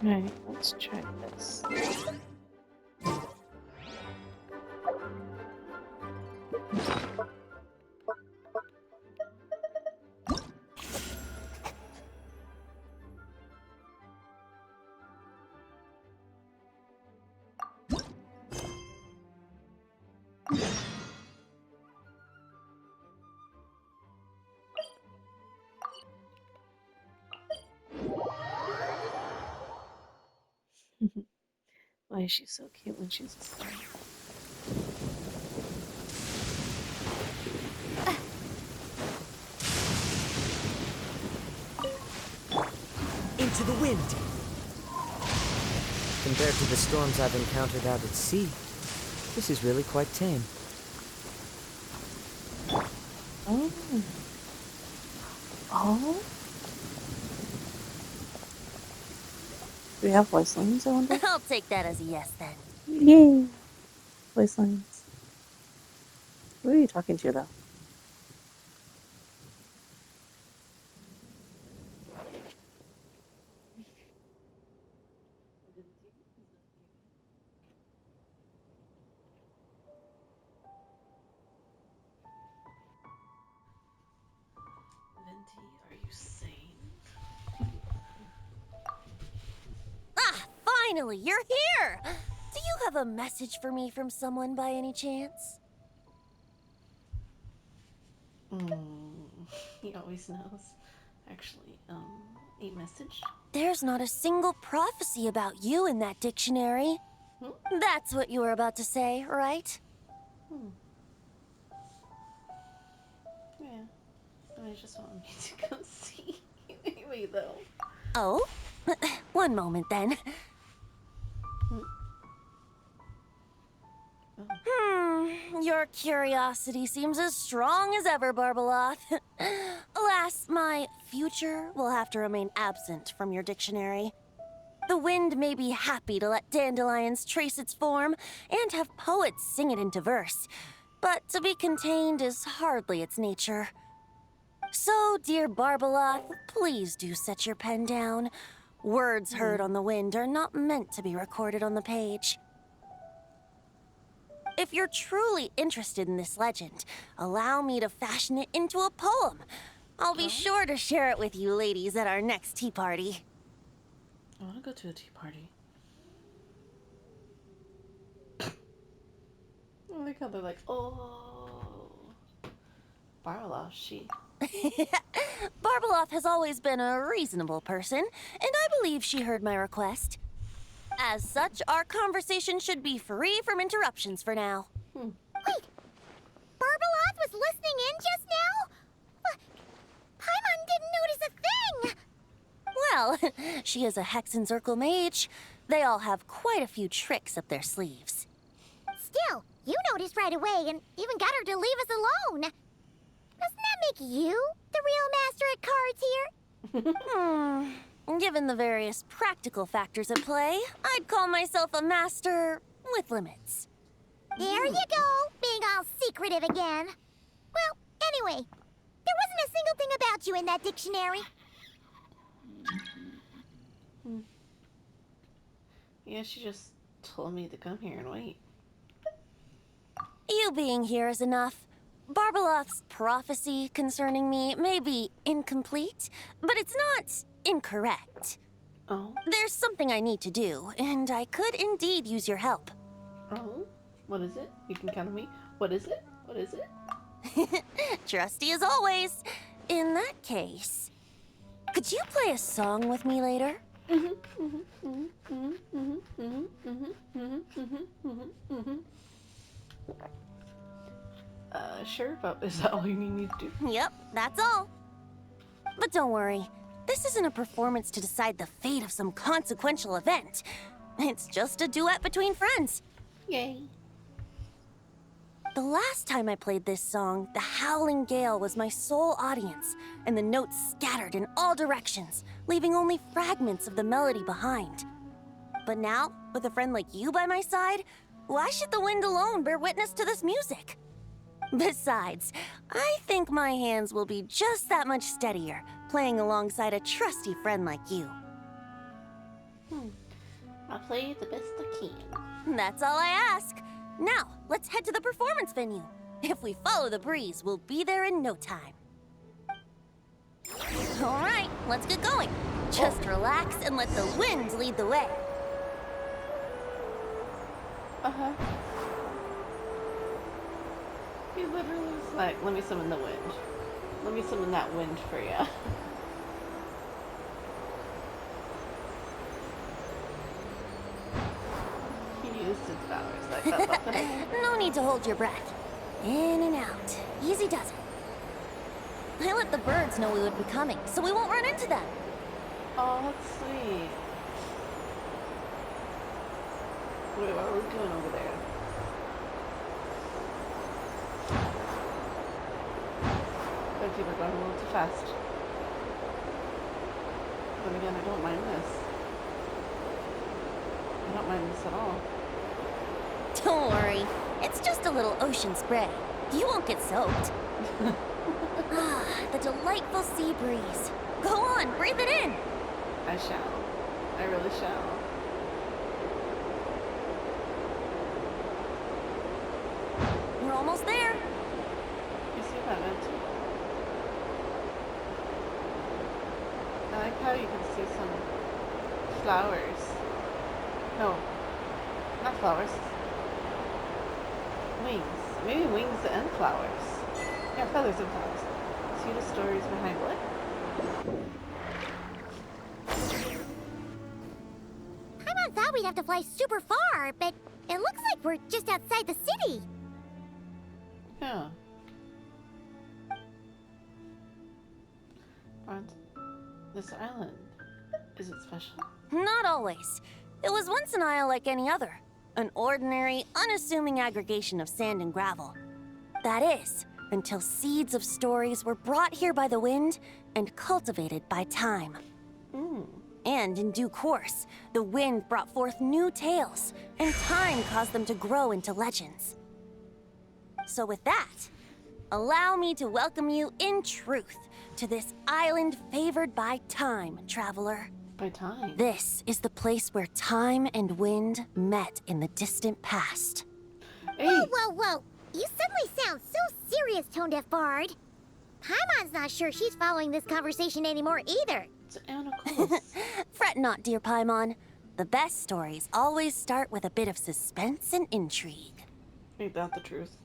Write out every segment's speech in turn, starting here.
Alright, let's try this. Why is she so cute when she's asleep? Into the wind. Compared to the storms I've encountered out at sea, this is really quite tame. Oh. Oh? Do we have voice lines, I wonder? I'll take that as a yes then. Yay! Voice lines. Who are you talking to, though? Venti, are you sane? Ah, finally, you're here! Do you have a message for me from someone by any chance? He always knows. Actually, a message? There's not a single prophecy about you in that dictionary. That's what you were about to say, right? Yeah. I just want me to go see. Anyway, though. Oh? One moment then. Your curiosity seems as strong as ever, Barbeloth. Alas, my future will have to remain absent from your dictionary. The wind may be happy to let dandelions trace its form and have poets sing it into verse, but to be contained is hardly its nature. So, dear Barbeloth, please do set your pen down. Words heard on the wind are not meant to be recorded on the page. If you're truly interested in this legend, allow me to fashion it into a poem. I'll be sure to share it with you ladies at our next tea party. I want to go to a tea party. I like how they're like, oh, Barlow, she. Barbeloth has always been a reasonable person, and I believe she heard my request. As such, our conversation should be free from interruptions for now. Wait, Barbeloth was listening in just now? Paimon didn't notice a thing! Well, she is a Hexenzirkel mage. They all have quite a few tricks up their sleeves. Still, you noticed right away and even got her to leave us alone. Doesn't that make you the real master at cards here? Given the various practical factors at play, I'd call myself a master with limits. There you go, being all secretive again. Well, anyway, there wasn't a single thing about you in that dictionary. Yeah, she just told me to come here and wait. You being here is enough. Barbeloth's prophecy concerning me may be incomplete, but it's not incorrect. Oh? There's something I need to do, and I could indeed use your help. Oh? What is it? You can count on me. What is it? What is it? Trusty as always. In that case, could you play a song with me later? Sure, but is that all you need me to do? Yep, that's all. But don't worry, this isn't a performance to decide the fate of some consequential event. It's just a duet between friends. Yay. The last time I played this song, the howling gale was my sole audience, and the notes scattered in all directions, leaving only fragments of the melody behind. But now, with a friend like you by my side, why should the wind alone bear witness to this music? Besides, I think my hands will be just that much steadier, playing alongside a trusty friend like you. I'll play the best I can. That's all I ask. Now, let's head to the performance venue. If we follow the breeze, we'll be there in no time. All right, let's get going. Just relax and let the wind lead the way. Uh-huh. He literally was like, let me summon the wind. Let me summon that wind for ya. He used his powers like that's all. No need to hold your breath. In and out. Easy does it. I let the birds know we would be coming, so we won't run into them. Oh, that's sweet. Wait, what are we doing over there? Those people are going a little too fast. But again, I don't mind this. I don't mind this at all. Don't worry. It's just a little ocean spray. You won't get soaked. Ah, the delightful sea breeze. Go on, breathe it in. I shall. I really shall. We're almost there. You see that, too? I like how you can see some flowers. No, not flowers. Wings. Maybe wings and flowers. Yeah, feathers and flowers. See the stories behind what? Paimon thought we'd have to fly super far, but it looks like we're just outside the city. Yeah. Aren't this island, is it special? Not always. It was once an isle like any other. An ordinary, unassuming aggregation of sand and gravel. That is, until seeds of stories were brought here by the wind and cultivated by time. And in due course, the wind brought forth new tales, and time caused them to grow into legends. So with that, allow me to welcome you in truth to this island favored by time, traveler. By time. This is the place where time and wind met in the distant past. Hey! Whoa, whoa, whoa! You suddenly sound so serious, Tone Deaf Bard. Paimon's not sure she's following this conversation anymore either. It's Anna Close. Fret not, dear Paimon. The best stories always start with a bit of suspense and intrigue. Ain't that the truth?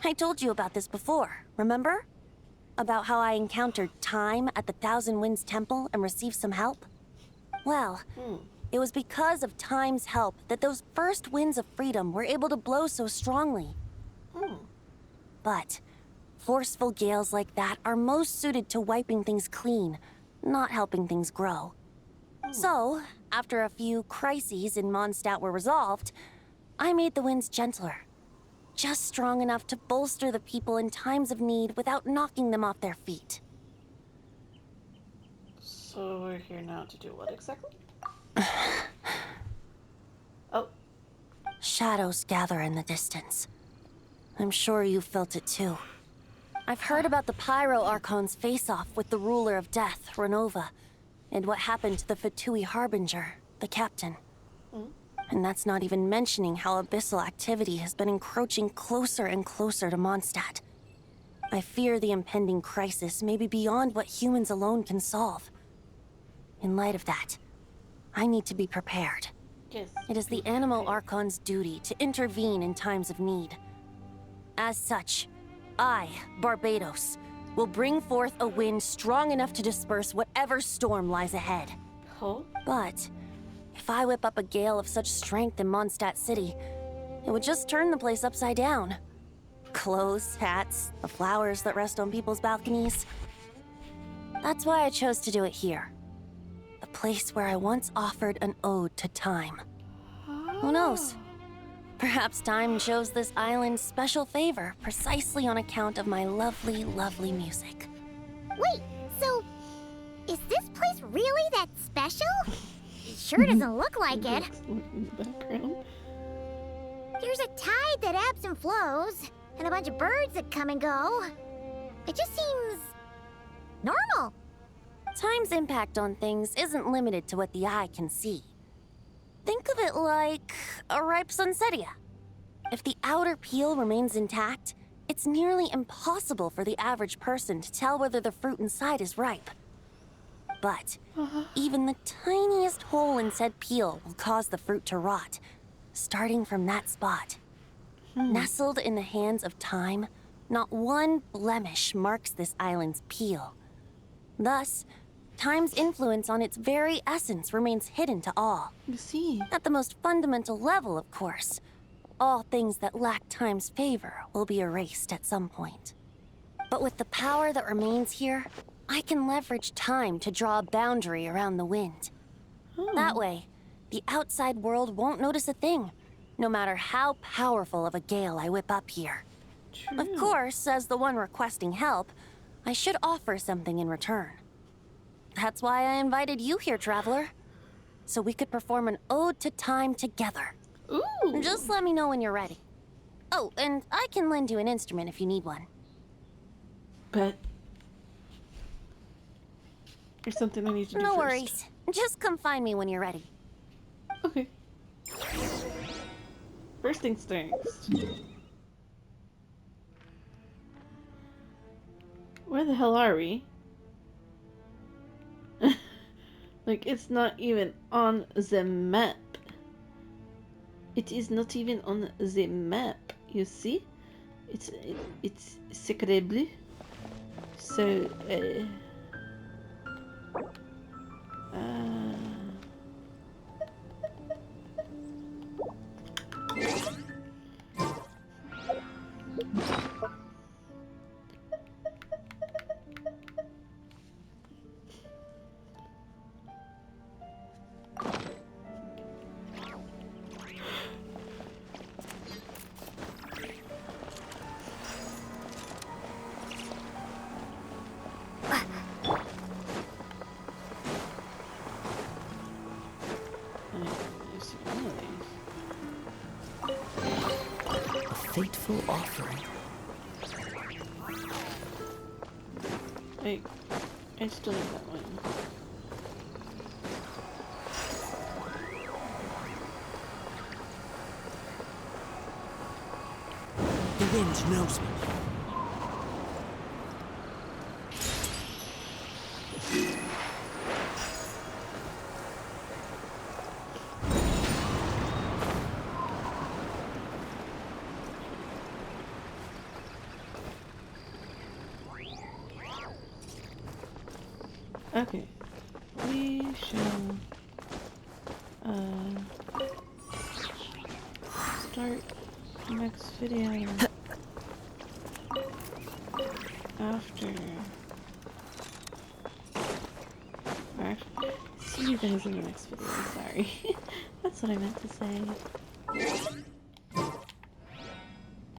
I told you about this before, remember? About how I encountered time at the Thousand Winds Temple and received some help? Well, it was because of time's help that those first winds of freedom were able to blow so strongly. But forceful gales like that are most suited to wiping things clean, not helping things grow. So, after a few crises in Mondstadt were resolved, I made the winds gentler. Just strong enough to bolster the people in times of need without knocking them off their feet. So we're here now to do what exactly? Oh. Shadows gather in the distance. I'm sure you felt it too. I've heard about the Pyro Archon's face-off with the ruler of death, Renova, and what happened to the Fatui Harbinger, the captain. And that's not even mentioning how abyssal activity has been encroaching closer and closer to Mondstadt. I fear the impending crisis may be beyond what humans alone can solve. In light of that, I need to be prepared. Yes. It is the Animo Archon's duty to intervene in times of need. As such, I, Barbados, will bring forth a wind strong enough to disperse whatever storm lies ahead. Oh? But if I whip up a gale of such strength in Mondstadt City, it would just turn the place upside down. Clothes, hats, the flowers that rest on people's balconies. That's why I chose to do it here. The place where I once offered an ode to time. Who knows? Perhaps time shows this island special favor precisely on account of my lovely, lovely music. Wait, so is this place really that special? It sure doesn't look like it. In the background. There's a tide that ebbs and flows, and a bunch of birds that come and go. It just seems normal. Time's impact on things isn't limited to what the eye can see. Think of it like a ripe sunsetia. If the outer peel remains intact, it's nearly impossible for the average person to tell whether the fruit inside is ripe. But even the tiniest hole in said peel will cause the fruit to rot, starting from that spot. Nestled in the hands of time, not one blemish marks this island's peel. Thus, time's influence on its very essence remains hidden to all. You see. At the most fundamental level, of course. All things that lack time's favor will be erased at some point. But with the power that remains here, I can leverage time to draw a boundary around the wind. That way, the outside world won't notice a thing, no matter how powerful of a gale I whip up here. True. Of course, as the one requesting help, I should offer something in return. That's why I invited you here, Traveler. So we could perform an ode to time together. Ooh. Just let me know when you're ready. Oh, and I can lend you an instrument if you need one. But there's something I need to do No first. worries. Just come find me when you're ready. Okay. First things first. Where the hell are we? Like, it's not even on the map. It is not even on the map. You see? It's sacre bleu. So, A fateful offering. Wait, I still need that one. The wind knows me. Okay. We shall start the next video after. Or actually, see you guys in the next video. Sorry. That's what I meant to say.